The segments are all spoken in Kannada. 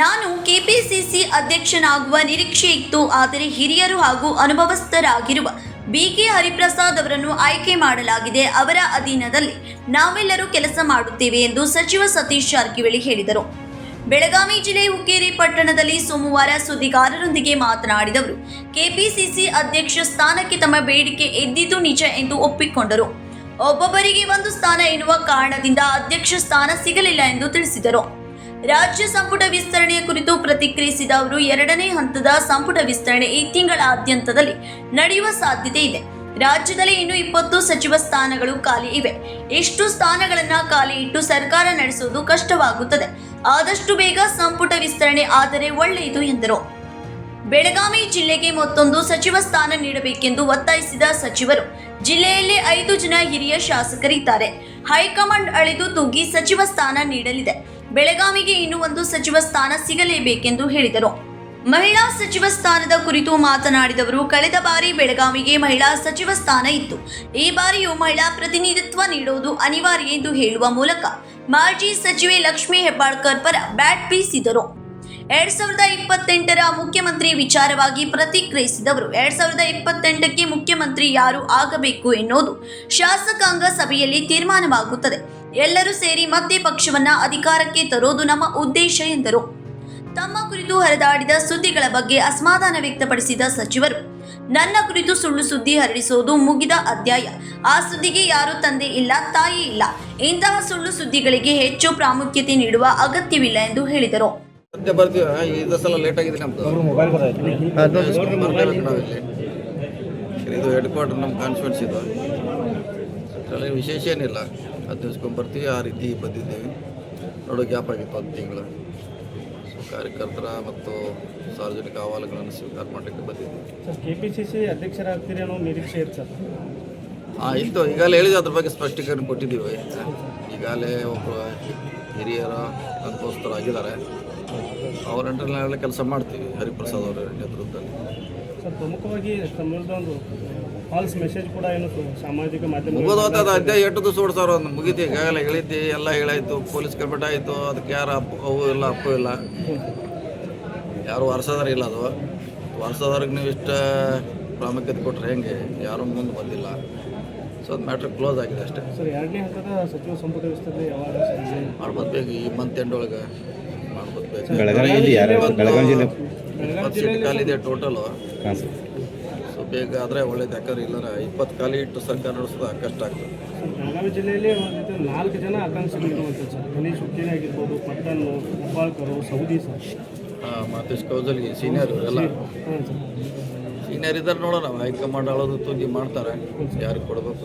ನಾನು ಕೆಪಿಸಿಸಿ ಅಧ್ಯಕ್ಷನಾಗುವ ನಿರೀಕ್ಷೆ ಇತ್ತು. ಆದರೆ ಹಿರಿಯರು ಹಾಗೂ ಅನುಭವಸ್ಥರಾಗಿರುವ ಬಿಕೆ ಹರಿಪ್ರಸಾದ್ ಅವರನ್ನು ಆಯ್ಕೆ ಮಾಡಲಾಗಿದೆ. ಅವರ ಅಧೀನದಲ್ಲಿ ನಾವೆಲ್ಲರೂ ಕೆಲಸ ಮಾಡುತ್ತೇವೆ ಎಂದು ಸಚಿವ ಸತೀಶ್ ಜಾರಕಿಹೊಳಿ ಹೇಳಿದರು. ಬೆಳಗಾವಿ ಜಿಲ್ಲೆ ಹುಕ್ಕೇರಿ ಪಟ್ಟಣದಲ್ಲಿ ಸೋಮವಾರ ಸುದ್ದಿಗಾರರೊಂದಿಗೆ ಮಾತನಾಡಿದವರು, ಕೆಪಿಸಿಸಿ ಅಧ್ಯಕ್ಷ ಸ್ಥಾನಕ್ಕೆ ತಮ್ಮ ಬೇಡಿಕೆ ಎದ್ದಿದ್ದು ನಿಜ ಎಂದು ಒಪ್ಪಿಕೊಂಡರು. ಒಬ್ಬೊಬ್ಬರಿಗೆ ಒಂದು ಸ್ಥಾನ ಎನ್ನುವ ಕಾರಣದಿಂದ ಅಧ್ಯಕ್ಷ ಸ್ಥಾನ ಸಿಗಲಿಲ್ಲ ಎಂದು ತಿಳಿಸಿದರು. ರಾಜ್ಯ ಸಂಪುಟ ವಿಸ್ತರಣೆಯ ಕುರಿತು ಪ್ರತಿಕ್ರಿಯಿಸಿದ ಅವರು, ಎರಡನೇ ಹಂತದ ಸಂಪುಟ ವಿಸ್ತರಣೆ ಈ ತಿಂಗಳಾದ್ಯಂತದಲ್ಲಿ ನಡೆಯುವ ಸಾಧ್ಯತೆ ಇದೆ. ರಾಜ್ಯದಲ್ಲಿ ಇನ್ನು 20 ಸಚಿವ ಸ್ಥಾನಗಳು ಖಾಲಿ ಇವೆ. ಎಷ್ಟು ಸ್ಥಾನಗಳನ್ನು ಖಾಲಿ ಇಟ್ಟು ಸರ್ಕಾರ ನಡೆಸುವುದು ಕಷ್ಟವಾಗುತ್ತದೆ. ಆದಷ್ಟು ಬೇಗ ಸಂಪುಟ ವಿಸ್ತರಣೆ ಆದರೆ ಒಳ್ಳೆಯದು ಎಂದರು. ಬೆಳಗಾವಿ ಜಿಲ್ಲೆಗೆ ಮತ್ತೊಂದು ಸಚಿವ ಸ್ಥಾನ ನೀಡಬೇಕೆಂದು ಒತ್ತಾಯಿಸಿದ ಸಚಿವರು, ಜಿಲ್ಲೆಯಲ್ಲಿ 5 ಜನ ಹಿರಿಯ ಶಾಸಕರಿದ್ದಾರೆ. ಹೈಕಮಾಂಡ್ ಅಳೆದು ತೂಗಿ ಸಚಿವ ಸ್ಥಾನ ನೀಡಲಿದೆ. ಬೆಳಗಾವಿಗೆ ಇನ್ನೂ ಒಂದು ಸಚಿವ ಸ್ಥಾನ ಸಿಗಲೇಬೇಕೆಂದು ಹೇಳಿದರು. ಮಹಿಳಾ ಸಚಿವ ಸ್ಥಾನದ ಕುರಿತು ಮಾತನಾಡಿದವರು, ಕಳೆದ ಬಾರಿ ಬೆಳಗಾವಿಗೆ ಮಹಿಳಾ ಸಚಿವ ಸ್ಥಾನ ಇತ್ತು. ಈ ಬಾರಿಯೂ ಮಹಿಳಾ ಪ್ರತಿನಿಧಿತ್ವ ನೀಡುವುದು ಅನಿವಾರ್ಯ ಎಂದು ಹೇಳುವ ಮೂಲಕ ಮಾಜಿ ಸಚಿವೆ ಲಕ್ಷ್ಮೀ ಹೆಬ್ಬಾಳ್ಕರ್ ಪರ ಬ್ಯಾಟ್ ಬೀಸಿದರು. 2028ರ ಮುಖ್ಯಮಂತ್ರಿ ವಿಚಾರವಾಗಿ ಪ್ರತಿಕ್ರಿಯಿಸಿದವರು, 2028ಕ್ಕೆ ಮುಖ್ಯಮಂತ್ರಿ ಯಾರು ಆಗಬೇಕು ಎನ್ನುವುದು ಶಾಸಕಾಂಗ ಸಭೆಯಲ್ಲಿ ತೀರ್ಮಾನವಾಗುತ್ತದೆ. ಎಲ್ಲರೂ ಸೇರಿ ಮತ್ತೆ ಪಕ್ಷವನ್ನ ಅಧಿಕಾರಕ್ಕೆ ತರೋದು ನಮ್ಮ ಉದ್ದೇಶ ಎಂದರು. ತಮ್ಮ ಕುರಿತು ಹರಿದಾಡಿದ ಸುದ್ದಿಗಳ ಬಗ್ಗೆ ಅಸಮಾಧಾನ ವ್ಯಕ್ತಪಡಿಸಿದ ಸಚಿವರು, ನನ್ನ ಕುರಿತು ಸುಳ್ಳು ಸುದ್ದಿ ಹರಡಿಸುವುದು ಮುಗಿದ ಅಧ್ಯಾಯ. ಆ ಸುದ್ದಿಗೆ ಯಾರು ತಂದೆ ಇಲ್ಲ, ತಾಯಿ ಇಲ್ಲ. ಇಂತಹ ಸುಳ್ಳು ಸುದ್ದಿಗಳಿಗೆ ಹೆಚ್ಚು ಪ್ರಾಮುಖ್ಯತೆ ನೀಡುವ ಅಗತ್ಯವಿಲ್ಲ ಎಂದು ಹೇಳಿದರು. ಇದು ಹೆಡ್ ಕ್ವಾರ್ಟರ್ ನಮ್ಮ ಕಾನ್ಸ್ಟಿಟ್ಯೂನ್ಸಿ ಇದು. ಅದರಲ್ಲಿ ವಿಶೇಷ ಏನಿಲ್ಲ. 10 ದಿವಸಕ್ಕೊಮ್ಮೆ ಬರ್ತೀವಿ, ಆ ರೀತಿ ಬಂದಿದ್ದೇವೆ. ನೋಡೋ ಗ್ಯಾಪ್ ಆಗಿತ್ತು 10 ತಿಂಗಳು. ಕಾರ್ಯಕರ್ತರ ಮತ್ತು ಸಾರ್ವಜನಿಕ ಅಹವಾಲುಗಳನ್ನು ಸ್ವೀಕಾರ ಮಾಡಲಿಕ್ಕೆ ಬಂದಿದ್ದೀವಿ. ಸರ್, ಕೆಪಿಸಿಸಿ ಅಧ್ಯಕ್ಷರಾಗ್ತೀರಿ ಅನ್ನೋ ನಿರೀಕ್ಷೆ ಇತ್ತು ಸರ್. ಇತ್ತು. ಈಗಾಗಲೇ ಹೇಳಿದ ಅದ್ರ ಬಗ್ಗೆ ಸ್ಪಷ್ಟೀಕರಣ ಕೊಟ್ಟಿದ್ದೀವಿ. ಈಗಾಗಲೇ ಒಬ್ಬರು ಹಿರಿಯರ ಅನುಭವಸ್ಥರಾಗಿದ್ದಾರೆ. ಅವರ ಅಂಡರ್ನಲ್ಲಿ ಕೆಲಸ ಮಾಡ್ತೀವಿ ಹರಿಪ್ರಸಾದ್ ಅವರ ನೇತೃತ್ವದಲ್ಲಿ. ಸರ್, ಪ್ರಮುಖವಾಗಿ ತಮ್ಮದು ಒಂದು ಫಾಲ್ಸ್ ಮೆಸೇಜ್ ಕೂಡ ಏನು ಸಾಮಾಜಿಕ ಮಾಧ್ಯಮ ಮುಗಿದೋಗ್ತದೆ. ಅಧ್ಯಾಯ 8 ದಿವಸ ಓಡಿಸೋರು ಒಂದು ಮುಗಿತು. ಈಗಾಗಲೇ ಹೇಳಿದ್ದಿ, ಎಲ್ಲ ಹೇಳಾಯಿತು. ಪೊಲೀಸ್ ಕಂಪ್ಲೇಂಟ್ ಆಯಿತು. ಅದಕ್ಕೆ ಯಾರು ಅವು ಇಲ್ಲ, ಅಪ್ಪು ಇಲ್ಲ, ಯಾರು ವಾರಸದಾರ ಇಲ್ಲ. ಅದು ವಾರಸದಾರಿಗೆ ನೀವು ಇಷ್ಟು ಪ್ರಾಮುಖ್ಯತೆ ಕೊಟ್ಟರೆ ಹೆಂಗೆ? ಯಾರೂ ಮುಂದೆ ಬಂದಿಲ್ಲ. ಸೊ ಅದು ಮ್ಯಾಟ್ರ್ ಕ್ಲೋಸ್ ಆಗಿದೆ ಅಷ್ಟೇ. ಸರ್, ಎರಡನೇ ಹಂತದ ಸಚಿವ ಸಂಪುಟ ವಿಸ್ತರಣೆ ಯಾವಾಗ ಮಾಡ್ಬೋದು? ಈ ಮಂತ್ ಎಂಡ್ ಒಳಗೆ ಮಾಡ್ಬೋದು. Seat ಖಾಲಿದೆ total. ಸೊ ಬೇಗ ಆದರೆ ಒಳ್ಳೇದು. ಯಾಕಂದ್ರೆ ಇಲ್ಲರ 20 ಖಾಲಿ ಇಟ್ಟು ಸರ್ಕಾರ ನಡೆಸೋದು ಕಷ್ಟ ಆಗ್ತದೆ. ಬೆಳಗಾವಿ ಜಿಲ್ಲೆಯಲ್ಲಿ 4 ಜನ ಆಕಾಂಕ್ಷಿಗಳಿರುವಂಥದ್ದು ಸರ್. ಗಣೇಶ್ ಹುಕ್ಕೇರಿ ಆಗಿರ್ಬೋದು, ಪಟ್ಟಣ್, ಹೆಬ್ಬಾಳ್ಕರು, ಸೌದಿ ಸರ್, ಮಾತೇಶ್ ಕೌಜಲ್ಗಿ ಸೀನಿಯರ್ ಎಲ್ಲ ಸೀನಿಯರ್ ಇದ್ದಾರೆ. ನೋಡೋಣ, ಹೈಕಮಾಂಡ್ ಆಳೋದು ತೂಗಿ ಮಾಡ್ತಾರೆ. ಯಾರಿಗೆ ಕೊಡಬೇಕು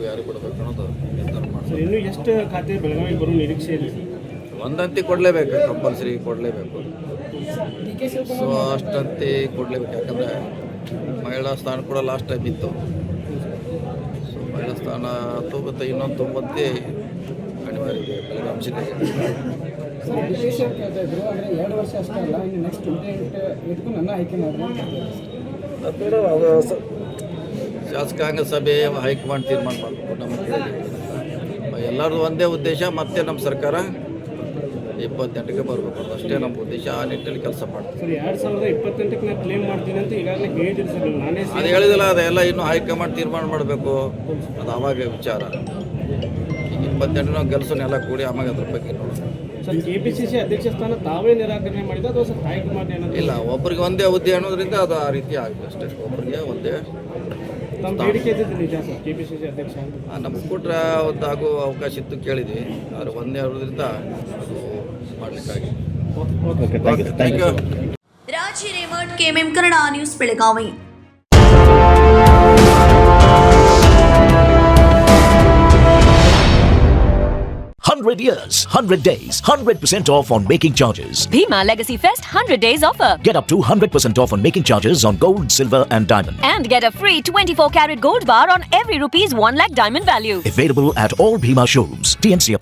ಅನ್ನೋದು ನಿರ್ಧಾರ ಮಾಡ್ತಾರೆ. ಇನ್ನೂ ಎಷ್ಟು ಖಾತೆ ಬೆಳಗಾವಿಗೆ ಬರೋ ನಿರೀಕ್ಷೆ ಇದೆ? ಒಂದಂತಿ ಕೊಡಲೇಬೇಕು, ಕಂಪಲ್ಸರಿ ಕೊಡಲೇಬೇಕು. ಸೊ ಅಷ್ಟಂತಿ ಕೊಡಲೇಬೇಕು. ಯಾಕಂದರೆ ಮಹಿಳಾ ಸ್ಥಾನ ಕೂಡ ಲಾಸ್ಟ್ ಟೈಮ್ ಇತ್ತು. ಸೊ ಮಹಿಳಾ ಸ್ಥಾನ ತಗೋತ್ತೆ. ಇನ್ನೊಂದು 90 ಅನಿವಾರ್ಯ ಇದೆ ಬೆಳಗಾವಿ ಜಿಲ್ಲೆಗೆ. ಶಾಸಕಾಂಗ ಸಭೆ ಹೈಕಮಾಂಡ್ ತೀರ್ಮಾನ ಮಾಡಬೇಕು. ನಮಗೆ ಎಲ್ಲರದು ಒಂದೇ ಉದ್ದೇಶ, ಮತ್ತೆ ನಮ್ಮ ಸರ್ಕಾರ 28ಕ್ಕೆ ಬರಬೇಕು. ಅಷ್ಟೇ ನಮ್ಮ ಉದ್ದೇಶ. ಆ ನಿಟ್ಟಿನಲ್ಲಿ ಕೆಲಸ ಮಾಡ್ತೀವಿ. 2028ಕ್ಕೆ ನಾನು ಕ್ಲೇಮ್ ಮಾಡ್ತೀನಿ ಅಂತ ಈಗಾಗಲೇ ಹೇಳಿದ್ರು ಸರ್. ನಾನೇ ಅದು ಹೇಳಿದಿಲ್ಲ. ಅದೆಲ್ಲ ಇನ್ನೂ ಹೈಕಮಾಂಡ್ ತೀರ್ಮಾನ ಮಾಡಬೇಕು. ಅದು ಆವಾಗ ವಿಚಾರ. ಈಗ 28 ನಾವು ಕೆಲಸನೆಲ್ಲ ಕೂಡಿ ಆವಾಗ ಅದ್ರ ಬಗ್ಗೆ ನೋಡೋಣ. ಸರ್, ಕೆಪಿಸಿಸಿ ಅಧ್ಯಕ್ಷ ಸ್ಥಾನ ತಾವೇ ನಿರಾಕರಣೆ ಮಾಡಿದ ಅಥವಾ ಸರ್ ಹೈಕಮಾಂಡ್ ಏನಾದ್ರು? ಇಲ್ಲ, ಒಬ್ಬರಿಗೆ ಒಂದೇ ಹುದ್ದೆ ಅನ್ನೋದ್ರಿಂದ ಅದು ಆ ರೀತಿ ಆಗಿದೆ ಅಷ್ಟೇ. ಒಬ್ಬರಿಗೆ ಒಂದೇ ನಮ್ಮ ಬೇಡಿಕೆ ಇದ್ದಿದ್ದು ನಿಜ ಸರ್, ಕೆಪಿಸಿಸಿ ಅಧ್ಯಕ್ಷ ಅಂತ ನಮ್ಗೆ ಕೊಟ್ಟರೆ ಒಂದಾಗೋ ಅವಕಾಶ ಇತ್ತು, ಕೇಳಿದ್ವಿ. ಆದರೆ ಒಂದೇ ಇರೋದ್ರಿಂದ ಅದು ಮಾಡಲಿಕ್ಕಾಗಿ. Thank you. Raji Remat, KMM Kannada news, Belagavi. 100 years, 100 days, 100% off on making charges. Bhima Legacy Fest 100 days offer. Get up to 100% off on making charges on gold, silver and diamond. And get a free 24-carat gold bar on every ₹1 lakh diamond value. Available at all Bhima showrooms. TNC apply.